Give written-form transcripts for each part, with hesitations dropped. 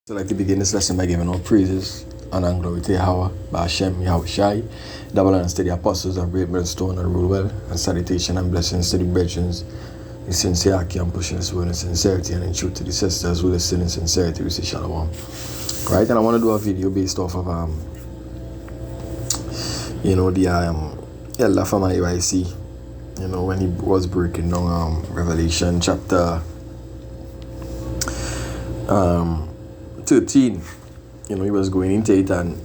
So I'd like to begin this lesson by giving all praises and glory to Yahweh, Ba'ashem, Yahweh Shai, double honors to the apostles of Great Millstone and rule well, and salutation and blessings to the brethren, the sincere and pushing this word in sincerity and in truth to the sisters who listen in sincerity. We say Shalom. Right, and I want to do a video based off of the elder from IYC, when he was breaking down Revelation chapter 13. He was going into it, and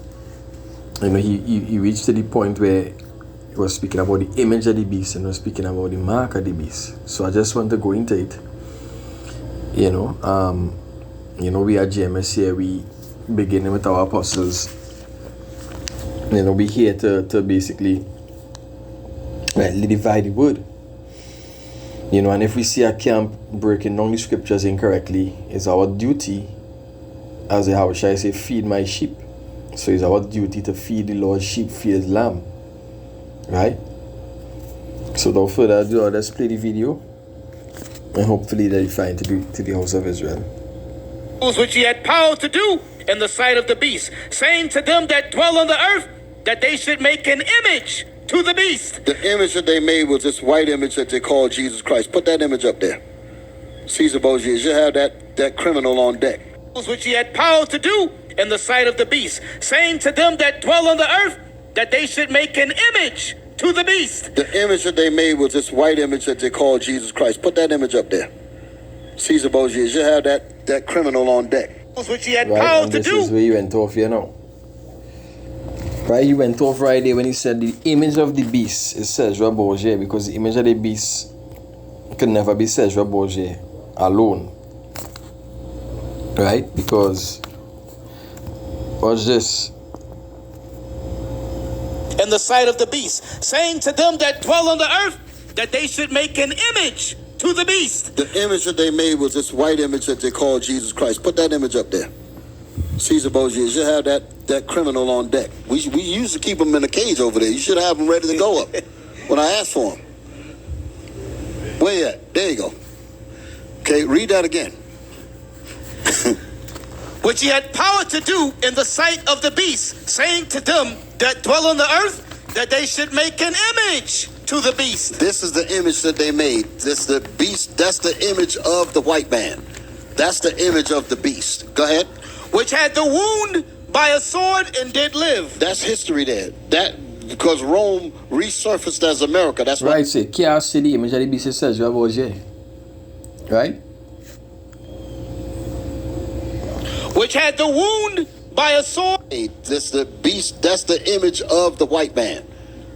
he reached to the point where he was speaking about the image of the beast and was speaking about the mark of the beast. So I just want to go into it. We at GMS here, we beginning with our apostles. We here to basically rightly divide the word. And if we see a camp breaking down the scriptures incorrectly, it's our duty, as the House I say, feed my sheep. So it's our duty to feed the Lord's sheep, feed his lamb. Right? So without further ado, let's play the video, and hopefully that you find to the house of Israel. Which he had power to do in the sight of the beast, saying to them that dwell on the earth, that they should make an image to the beast. The image that they made was this white image that they called Jesus Christ. Put that image up there. Caesar Borgia, you should have that criminal on deck. Which he had power to do in the sight of the beast, saying to them that dwell on the earth, that they should make an image to the beast. The image that they made was this white image that they called Jesus Christ. Put that image up there. Caesar Borgia, you should have that criminal on deck. Which he had Right, power and to this do. is where you went off, Right, he went off right there when he said the image of the beast is Cesar Borgia, because the image of the beast could never be Cesar Borgia alone. Right? Because what's this? In the sight of the beast, saying to them that dwell on the earth, that they should make an image to the beast. The image that they made was this white image that they called Jesus Christ. Put that image up there. Caesar Borgia, you should have that criminal on deck. We used to keep him in a cage over there. You should have him ready to go up when I asked for him. Where you at? There you go. Okay, read that again. Which he had power to do in the sight of the beast, saying to them that dwell on the earth, that they should make an image to the beast. This is the image that they made. This the beast. That's the image of the white man. That's the image of the beast. Go ahead. Which had the wound by a sword and did live. That's history there. That because Rome resurfaced as America. That's Right, say, can't see the image of the beast is Cesar Borgia. Right? Which had the wound by a sword. This the beast. That's the image of the white man.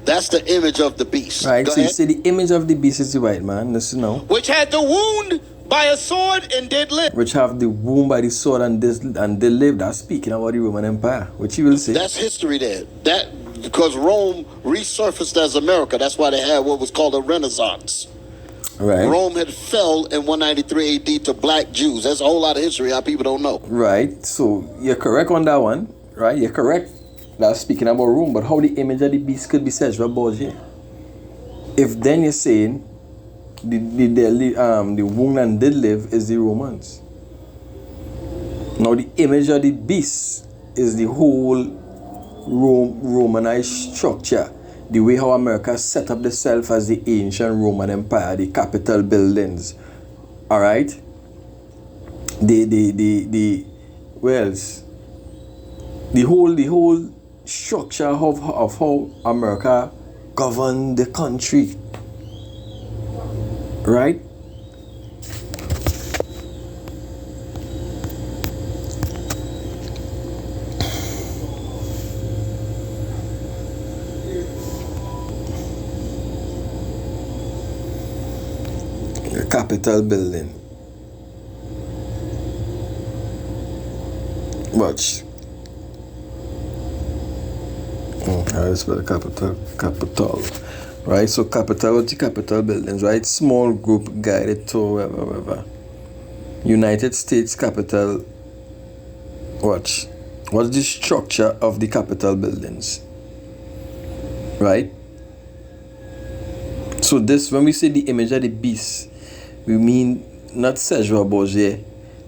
That's the image of the beast. Right, Go so you ahead. say the image of the beast is the white man. Listen now. Which had the wound by a sword and did live. Which have the womb by the sword and they live. That's speaking about the Roman Empire, which you will say. That's history there. That because Rome resurfaced as America. That's why they had what was called a Renaissance. Right. Rome had fell in 193 AD to black Jews. That's a whole lot of history our people don't know. Right. So you're correct on that one. Right. You're correct. That's speaking about Rome. But how the image of the beast could be Cesar Borgia? If then you're saying the wound and did live is the Romans. Now the image of the beast is the whole Romanized structure. The way how America set up itself as the ancient Roman Empire, the Capitol buildings. Alright? The whole structure of how America governed the country. Right? The Capitol building. Watch. How do you spell Capitol? Right, so Capitol buildings, right? Small group guided tour, whatever. United States Capitol. Watch. What's the structure of the Capitol buildings? Right? So this, when we say the image of the beast, we mean not Cesar Borgia,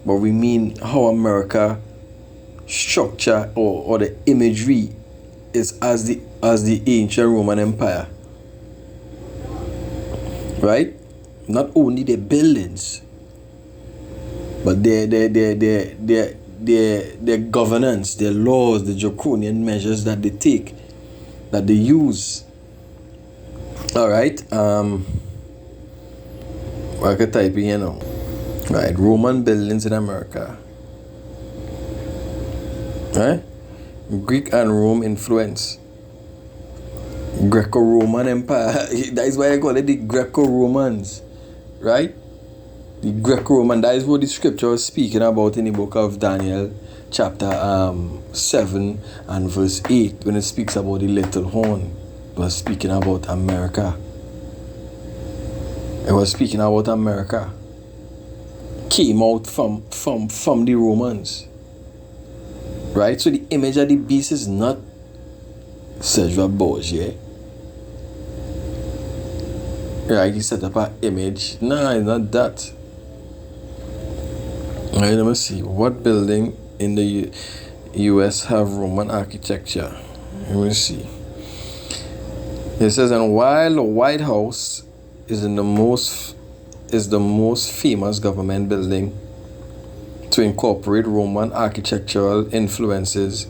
but we mean how America structure or the imagery is as the ancient Roman Empire. Right? Not only the buildings, but their governance, their laws, the draconian measures that they take, that they use. All right. I could type in, right, Roman buildings in America. Right? Greek and Rome influence. Greco-Roman Empire. That is why I call it the Greco-Romans. Right? The Greco-Roman, that is what the scripture was speaking about in the book of Daniel, chapter 7 and verse 8, when it speaks about the little horn. It was speaking about America. It was speaking about America. Came out from the Romans. Right? So the image of the beast is not Cesare Borgia. Right? He set up an image. No, it's not that. Alright, let me see. What building in the US have Roman architecture? Let me see. It says, and while the White House is the most famous government building to incorporate Roman architectural influences,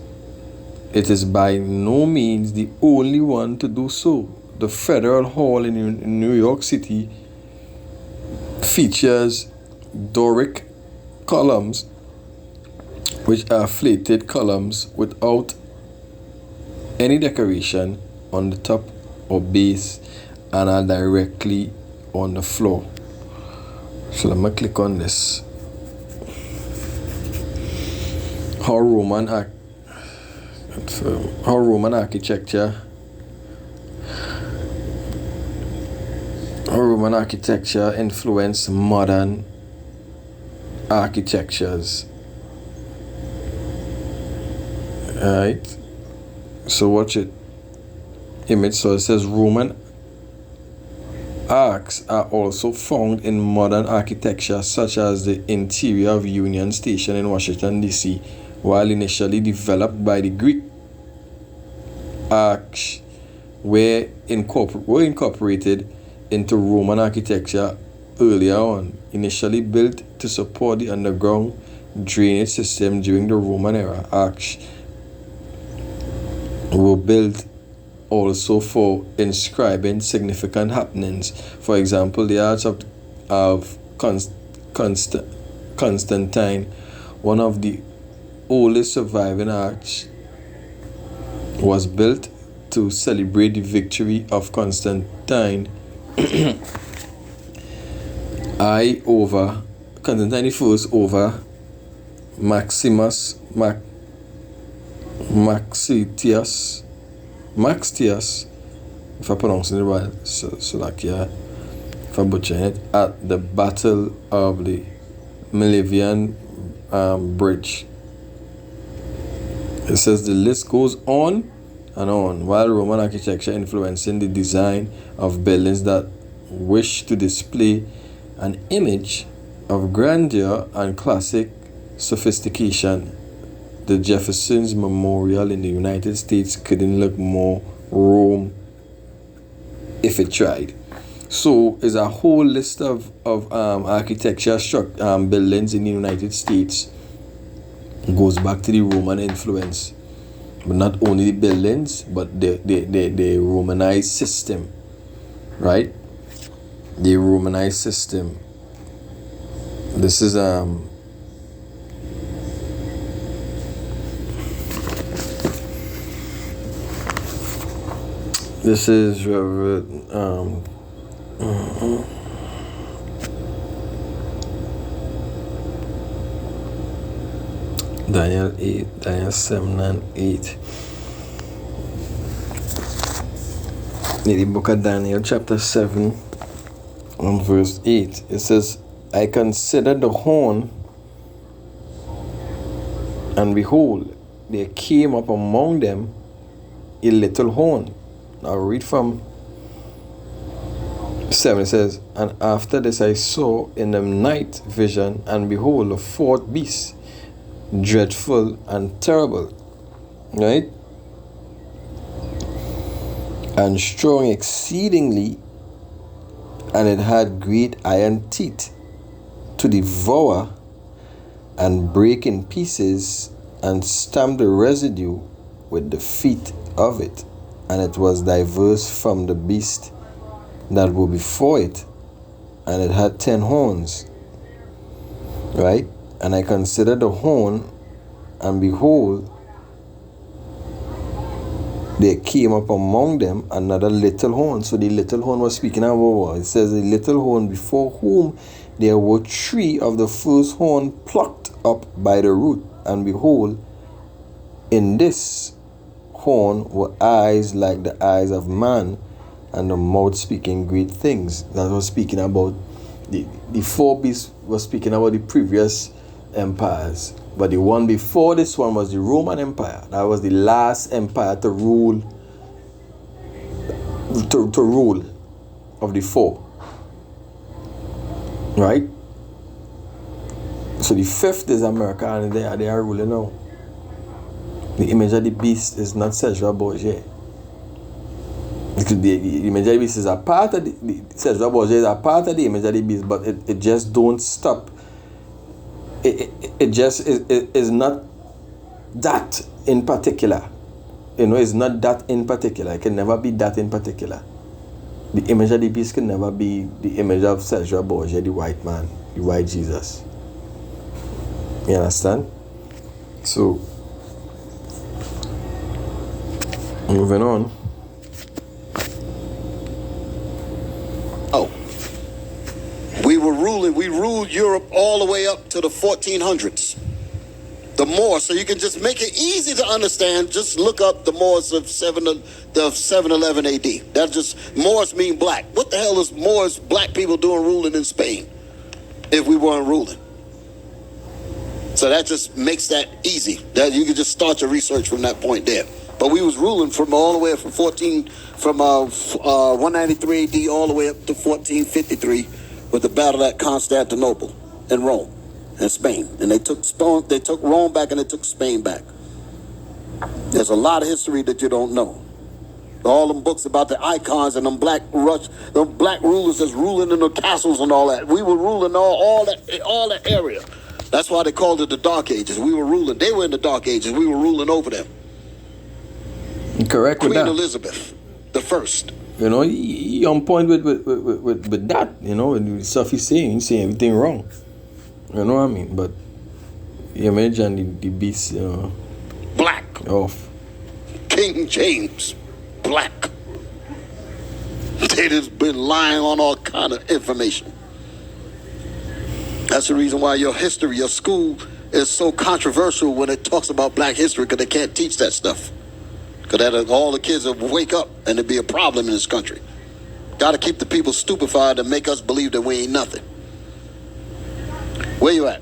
it is by no means the only one to do so. The Federal Hall in New York City features Doric columns, which are flated columns without any decoration on the top or base and are directly on the floor. So let me click on this. How Roman architecture influenced modern architectures. Alright. So watch it. Image. So it says Roman arcs are also found in modern architecture, such as the interior of Union Station in Washington, D.C., while initially developed by the Greek. Arcs were incorporated into Roman architecture earlier on, initially built to support the underground drainage system during the Roman era. Arcs were built also for inscribing significant happenings. For example, the Arch of Constantine, one of the oldest surviving arch, was built to celebrate the victory of Constantine over Constantine I over Maxentius, if I pronounce it right, so like, yeah, if I butcher it, at the Battle of the Milvian Bridge. It says the list goes on and on. While Roman architecture influencing the design of buildings that wish to display an image of grandeur and classic sophistication, the Jefferson's Memorial in the United States couldn't look more Rome if it tried. So there's a whole list of architecture buildings in the United States. It goes back to the Roman influence. But not only the buildings, but the Romanized system. Right? The Romanized system. This is Daniel 7 and 8. In the book of Daniel, chapter 7 and verse 8, it says, I considered the horn, and behold, there came up among them a little horn. Now read from 7. It says, and after this I saw in the night vision, and behold, a fourth beast, dreadful and terrible, right? And strong exceedingly, and it had great iron teeth to devour and break in pieces and stamp the residue with the feet of it. And it was diverse from the beast that were before it, and it had 10 horns, right? And I considered the horn, and behold, there came up among them another little horn. So the little horn was speaking about what? It says the little horn before whom there were 3 of the first horn plucked up by the root. And behold, in this horn were eyes like the eyes of man, and the mouth speaking great things. That was speaking about the 4 beasts was speaking about the previous empires. But the one before this one was the Roman Empire. That was the last empire to rule of the 4. Right? So the 5th is America, and they are ruling now. The image of the beast is not Cesar Borgia. The image of the beast is a part of the Cesar Borgia is a part of the image of the beast, but it just don't stop. It just is not that in particular. It's not that in particular. It can never be that in particular. The image of the beast can never be the image of Cesar Borgia, the white man, the white Jesus. You understand? So, moving on. We ruled Europe all the way up to the 1400s. The Moors, so you can just make it easy to understand, just look up the Moors of 711 AD. That just, Moors mean black. What the hell is Moors, black people doing ruling in Spain if we weren't ruling? So that just makes that easy. That you can just start your research from that point there. But we was ruling from all the way from 193 AD all the way up to 1453 with the battle at Constantinople in Rome and Spain. And they took Rome back and they took Spain back. There's a lot of history that you don't know. All them books about the icons and them black rulers that's ruling in the castles and all that. We were ruling all that area. That's why they called it the Dark Ages. We were ruling. They were in the Dark Ages. We were ruling over them. Correct with Queen that. Elizabeth the First. You're on point with that. And the stuff he's saying everything wrong. You know what I mean? But you imagine the beast, Black. Off. King James. Black. They just been lying on all kind of information. That's the reason why your history, your school is so controversial when it talks about black history, because they can't teach that stuff. Because all the kids will wake up and it'd be a problem in this country. Got to keep the people stupefied and make us believe that we ain't nothing. Where you at?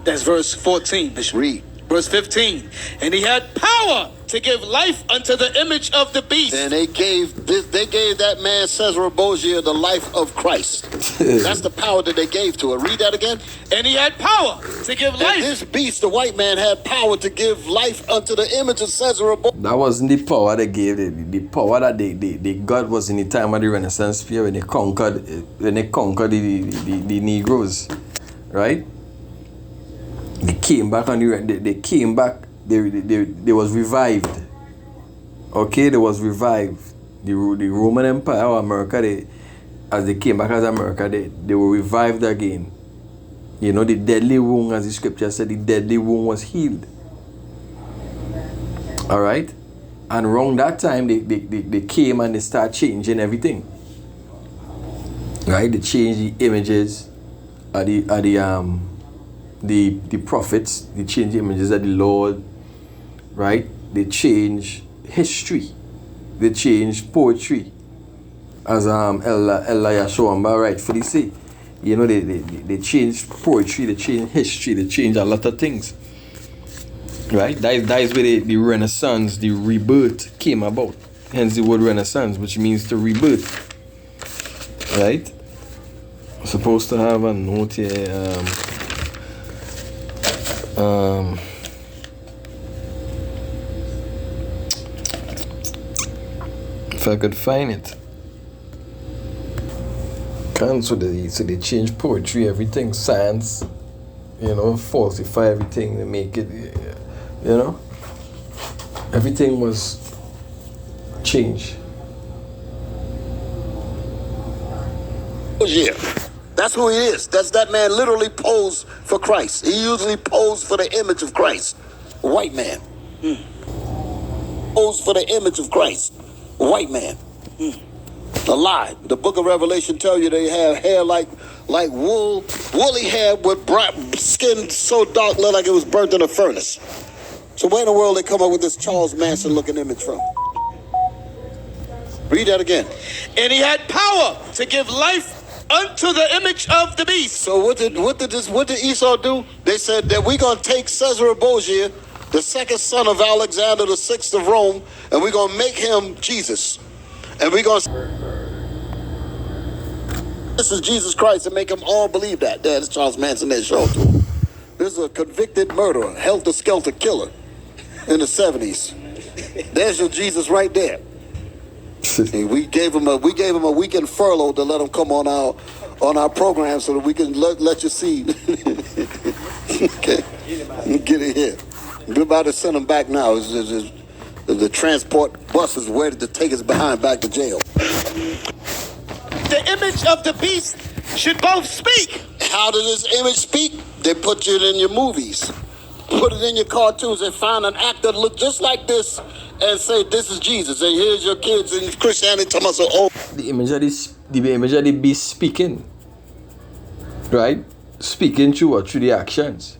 That's verse 14, Bishop. Read. Verse 15. And he had power to give life unto the image of the beast. And they gave that man Cesar Borgia the life of Christ. That's the power that they gave to it. Read that again. And he had power to give life. And this beast, the white man, had power to give life unto the image of Cesar Borgia. That wasn't the power they gave. The power that they got was in the time of the Renaissance period when they conquered the Negroes, right? They came back on they came back. They was revived. Okay, they was revived. The Roman Empire or America, as they came back as America, they were revived again. The deadly wound, as the scripture said, the deadly wound was healed. All right, and around that time they came and they started changing everything. Right, they changed the images of the prophets. They changed the images of the Lord. Right, they changed history. They changed poetry, as Ella Showamba rightfully say. They changed poetry, they changed history, they changed a lot of things. Right? That is where the Renaissance, the rebirth came about. Hence the word Renaissance, which means to rebirth. Right? I'm supposed to have a note here. If I could find it. And so they change poetry, everything, science, falsify everything, they make it, everything was changed. Yeah, that's who he is. That man literally posed for Christ. He usually posed for the image of Christ. A white man. Posed for the image of Christ. A white man. A lie. The book of Revelation tell you they have hair like wool, woolly hair with bright skin so dark look like it was burnt in a furnace. So where in the world they come up with this Charles Manson looking image from? Read that again. And he had power to give life unto the image of the beast. So what did Esau do? They said that we're gonna take Caesar Borgia, the second son of Alexander the Sixth of Rome, and we're gonna make him Jesus. And we're gonna this is Jesus Christ and make them all believe that. That's Charles Manson that showed to him. This is a convicted murderer, helter-skelter killer in the 70s. There's your Jesus right there. And we gave him a weekend furlough to let him come on our program so that we can let you see. Okay, get it here. We're about to send him back now. The transport bus is ready to take us behind back to jail. The image of the beast should both speak. How does this image speak? They put it in your movies. Put it in your cartoons. They find an actor look just like this and say, this is Jesus. And here's your kids in Christianity talking about, the image of the beast speaking. Right? Speaking through the actions.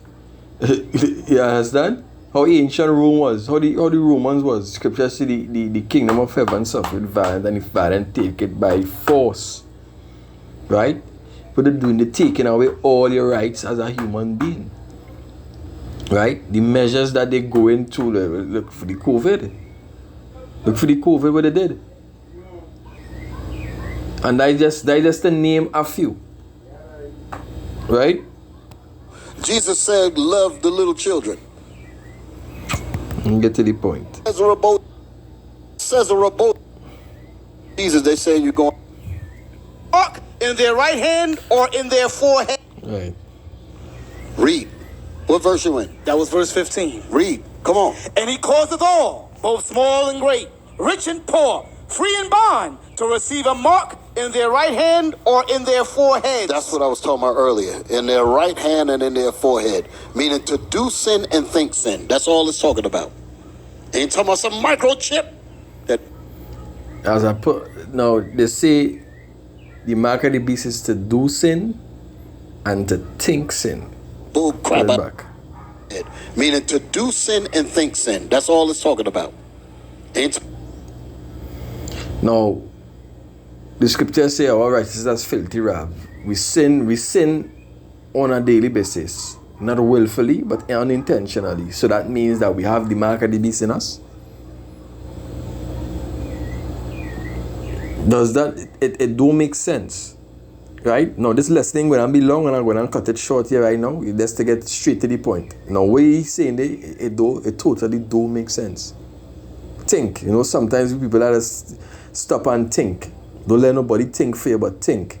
You understand? How ancient Rome was, how the Romans was. Scripture says the kingdom of heaven suffered violence, and if violent take it by force. Right? But they're doing the taking away all your rights as a human being. Right? The measures that they go into, look for the COVID. Look for the COVID what they did. And I just to name a few. Right? Jesus said, love the little children. And get to the point. Caesar Borgia. Jesus, they say you're going Mark in their right hand or in their forehead. Right. Read. What verse you in? That was verse 15. Read. Come on. And he causeth all, both small and great, rich and poor, free and bond, to receive a mark in their right hand or in their forehead. That's what I was talking about earlier. In their right hand and in their forehead. Meaning to do sin and think sin. That's all it's talking about. Ain't talking about some microchip. That As I put, now they say the mark of the beast is to do sin and to think sin. bull crap Put it out back. it. Meaning to do sin and think sin. That's all it's talking about. Ain't Now, the scriptures say our righteousness is filthy rag. We sin on a daily basis. Not willfully, but unintentionally. So that means that we have the mark of the beast in us. Does that, it don't make sense. Right? Now, this lesson going to be long and I'm going to cut it short here right now. Just to get straight to the point. Now, what he's saying there, it totally don't make sense. Think. Sometimes people let us stop and think. Don't let nobody think for you, but think.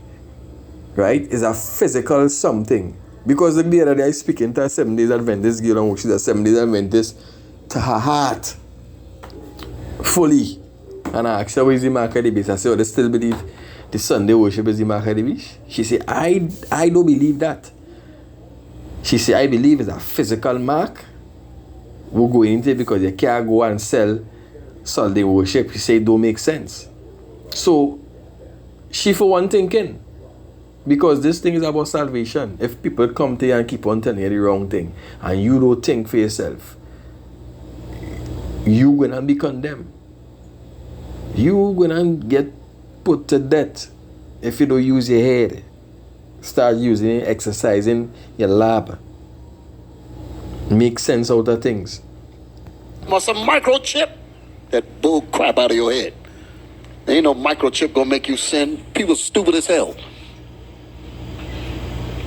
Right? It's a physical something. Because the other day I speaking to a 7 Days Adventist girl, and she's a 7 Days Adventist, to her heart. Fully. And I asked her, what is the mark of the beast? I said, they still believe the Sunday worship is the mark of the beast? She said, I don't believe that. She said, I believe it's a physical mark. We'll go into it because you can't go and sell Sunday worship. She said, it don't make sense. So, she for one thinking, because this thing is about salvation. If people come to you and keep on telling you the wrong thing, and you don't think for yourself, you're going to be condemned. You're going to get put to death if you don't use your head. Start using it, exercising your lab. Make sense out of things. some microchip. That bull crap out of your head. There ain't no microchip gonna make you sin. People stupid as hell.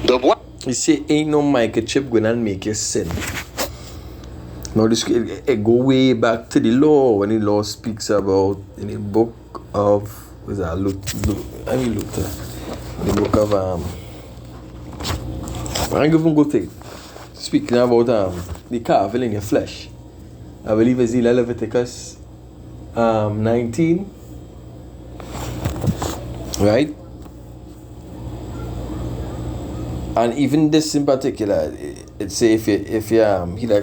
The what? You see, ain't no microchip going to make you sin. Now this it go way back to the law when the law speaks about in the book of Luther. The book of I give him good thing. Speaking about the carvel in your flesh. I believe it's in Leviticus 19. Right? And even this in particular, it say if you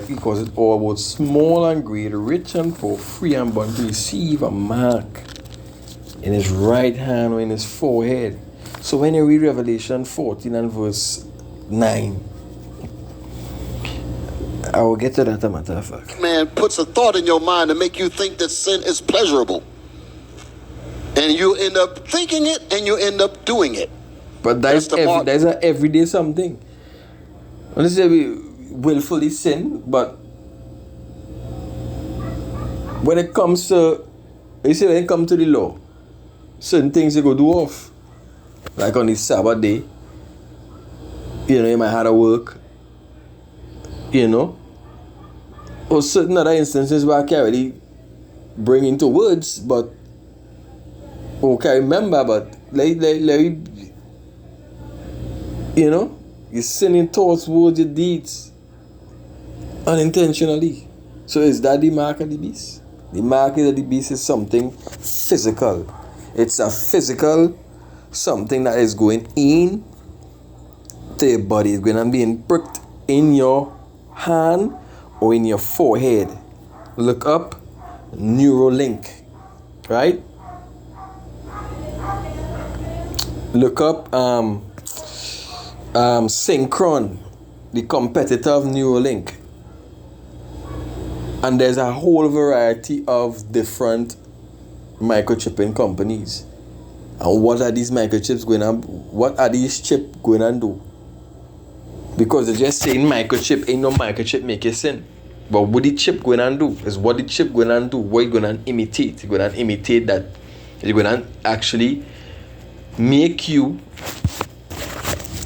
he calls it all about small and great, rich and poor, free and bond to receive a mark in his right hand or in his forehead. So when you read Revelation 14 and verse 9, I will get to that, a matter of fact. Man puts a thought in your mind to make you think that sin is pleasurable. And you end up thinking it and you end up doing it. But that's an everyday something. Let's say we willfully sin, but when it comes to the law, certain things you go do off. Like on the Sabbath day, you might have to work, or certain other instances where I can't really bring into words, but okay, remember, but you're sinning thoughts, words, your deeds unintentionally. So is that the mark of the beast? The mark of the beast is something physical. It's a physical something that is going in to your body. It's going to be pricked in your hand or in your forehead. Look up Neuralink, right? Look up Synchron, the competitor of Neuralink. And there's a whole variety of different microchipping companies. And what are these microchips going to, what are these chips going to do? Because they're just saying microchip, ain't no microchip make you sin. But what the chip going to do is what the chip going to do, what it's going to imitate. It's going to imitate that. It's going to actually make you,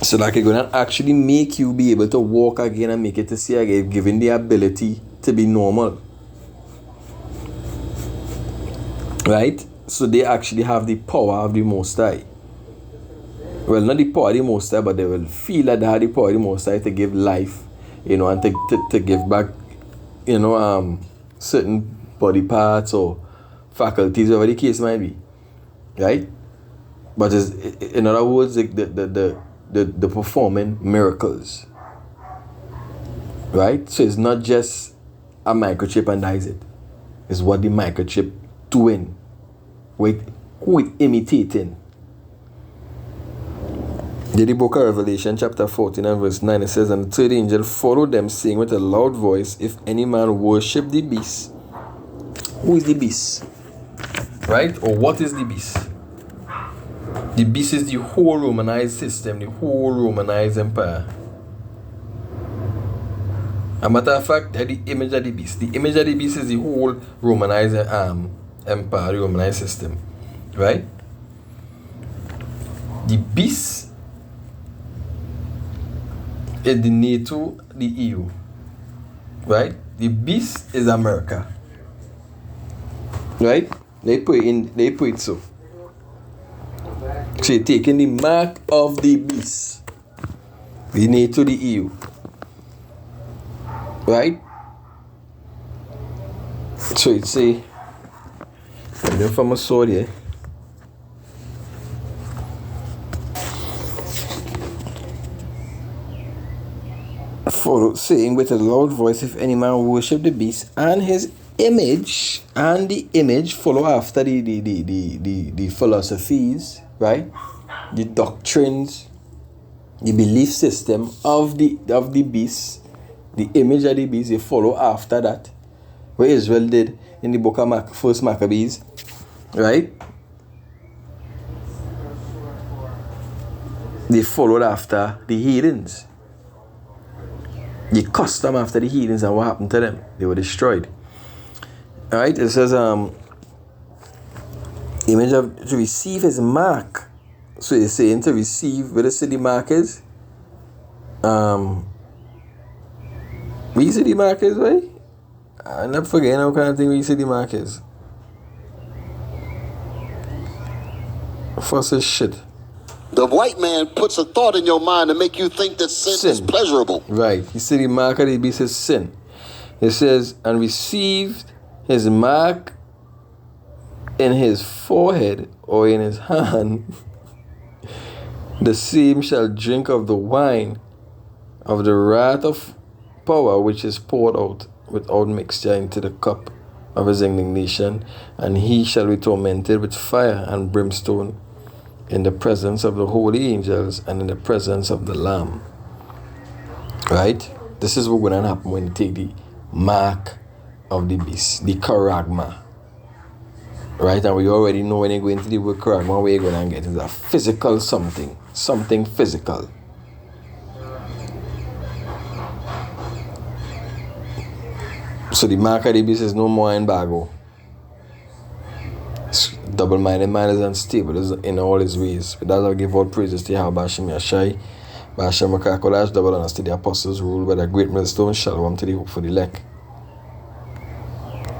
so like it's going to actually make you be able to walk again and make it to see again, giving the ability to be normal. Right? So they actually have the power of the Most High. Well, not the power of the Most High, but they will feel that they have the power of the Most High to give life, and to give back, certain body parts or faculties, whatever the case might be. Right? But in other words, the performing miracles. Right? So it's not just a microchip and that is it. It's what the microchip doing. Who it imitating. The book of Revelation chapter 14 and verse 9, it says, "And the third angel followed them, saying with a loud voice, If any man worship the beast." Who is the beast? Right? Or what is the beast? The beast is the whole Romanized system, the whole Romanized empire. A matter of fact, the image of the beast. The image of the beast is the whole Romanized empire, the Romanized system. Right? The beast is the NATO, the EU. Right? The beast is America. Right? They put it so. So you're taking the mark of the beast. The NATO, the EU. Right? So it's say, I'm going from a sword here. Saying with a loud voice, if any man worship the beast and his image, and the image follow after the philosophies, right? The doctrines, the belief system of the beast, the image of the beast, they follow after that. What Israel did in the book of First Maccabees, right? They followed after the heathens. The custom after the heathens, and what happened to them? They were destroyed. Alright, it says image of to receive his mark. So it's saying to receive where the city mark is. Where you see the mark is, right? I never forget what kind of thing we see the mark is. First is shit. The white man puts a thought in your mind to make you think that sin is pleasurable. Right. He said the mark of the beast is sin. It says, and received his mark in his forehead or in his hand, the same shall drink of the wine of the wrath of power which is poured out without mixture into the cup of his indignation, and he shall be tormented with fire and brimstone in the presence of the holy angels and in the presence of the Lamb. Right? This is what's going to happen when you take the mark of the beast, the charagma. Right? And we already know when you go into the word charagma, what you're going to get is a physical something physical. So the mark of the beast is no more embargo. Double-minded man is unstable in all his ways. But that's how I give all praises to Yahweh Bashim Yashai, Bashim Makakolash, double honesty, the apostles rule by the great millstone, shalom to the hope for the elect.